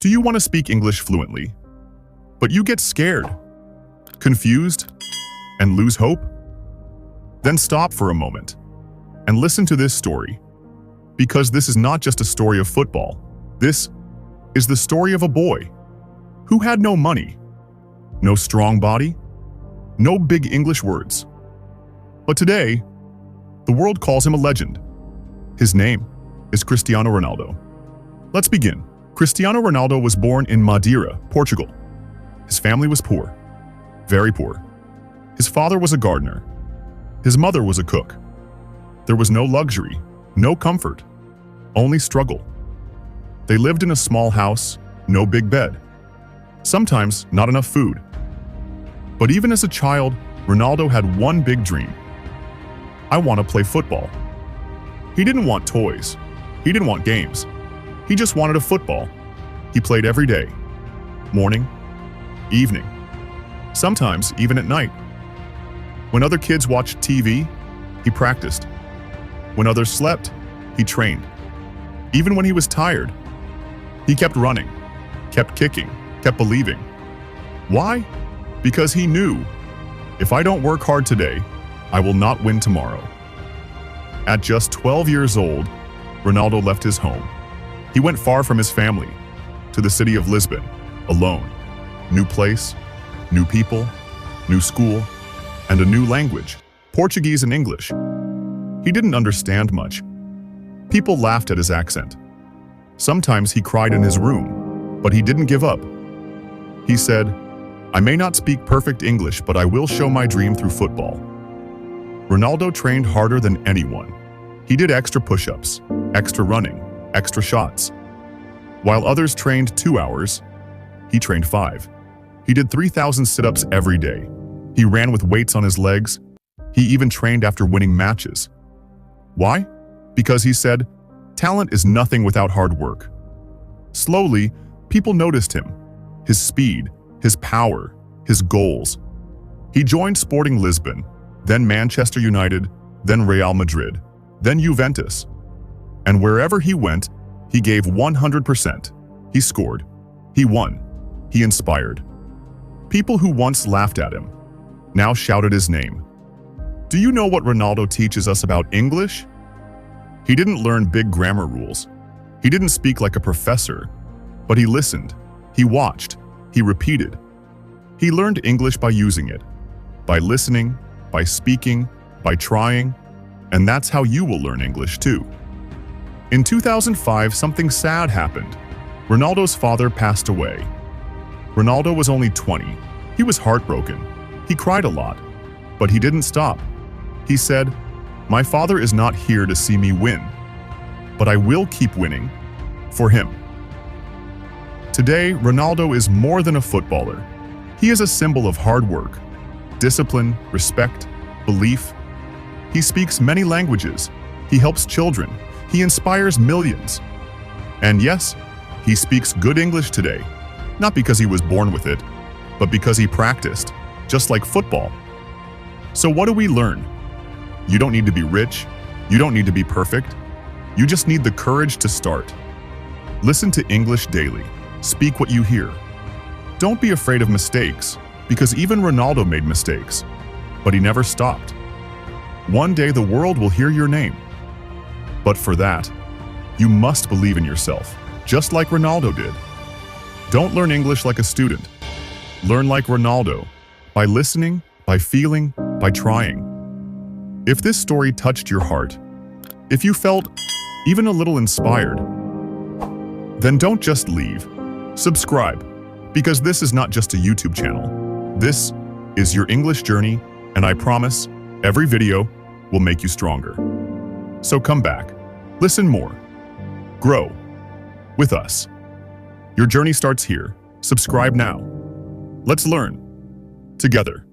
Do you want to speak English fluently, but you get scared, confused, and lose hope? Then stop for a moment and listen to this story, because this is not just a story of football. This is the story of a boy who had no money, no strong body, no big English words. But today, the world calls him a legend. His name is Cristiano Ronaldo. Let's begin. Cristiano Ronaldo was born in Madeira, Portugal. His family was poor, very poor. His father was a gardener. His mother was a cook. There was no luxury, no comfort, only struggle. They lived in a small house, no big bed. Sometimes not enough food. But even as a child, Ronaldo had one big dream. I want to play football. He didn't want toys. He didn't want games. He just wanted a football. He played every day, morning, evening, sometimes even at night. When other kids watched TV, he practiced. When others slept, he trained. Even when he was tired, he kept running, kept kicking, kept believing. Why? Because he knew, if I don't work hard today, I will not win tomorrow. At just 12 years old, Ronaldo left his home. He went far from his family, to the city of Lisbon, alone. New place, new people, new school, and a new language, Portuguese and English. He didn't understand much. People laughed at his accent. Sometimes he cried in his room, but he didn't give up. He said, "I may not speak perfect English, but I will show my dream through football." Ronaldo trained harder than anyone. He did extra push-ups, extra running, extra shots. While others trained 2 hours, he trained 5. He did 3,000 sit-ups every day. He ran with weights on his legs. He even trained after winning matches. Why? Because he said, talent is nothing without hard work. Slowly, people noticed him, his speed, his power, his goals. He joined Sporting Lisbon, then Manchester United, then Real Madrid, then Juventus. And wherever he went, he gave 100%. He scored. He won. He inspired. People who once laughed at him now shouted his name. Do you know what Ronaldo teaches us about English? He didn't learn big grammar rules. He didn't speak like a professor, but he listened. He watched. He repeated. He learned English by using it, by listening, by speaking, by trying, and that's how you will learn English too. In 2005, something sad happened. Ronaldo's father passed away. Ronaldo was only 20. He was heartbroken. He cried a lot, but he didn't stop. He said, "My father is not here to see me win, but I will keep winning for him." Today, Ronaldo is more than a footballer. He is a symbol of hard work, discipline, respect, belief. He speaks many languages. He helps children. He inspires millions. And yes, he speaks good English today, not because he was born with it, but because he practiced, just like football. So what do we learn? You don't need to be rich. You don't need to be perfect. You just need the courage to start. Listen to English daily. Speak what you hear. Don't be afraid of mistakes, because even Ronaldo made mistakes, but he never stopped. One day the world will hear your name. But for that, you must believe in yourself, just like Ronaldo did. Don't learn English like a student. Learn like Ronaldo, by listening, by feeling, by trying. If this story touched your heart, if you felt even a little inspired, then don't just leave. Subscribe, because this is not just a YouTube channel. This is your English journey, and I promise every video will make you stronger. So come back, listen more, grow with us. Your journey starts here. Subscribe now. Let's learn together.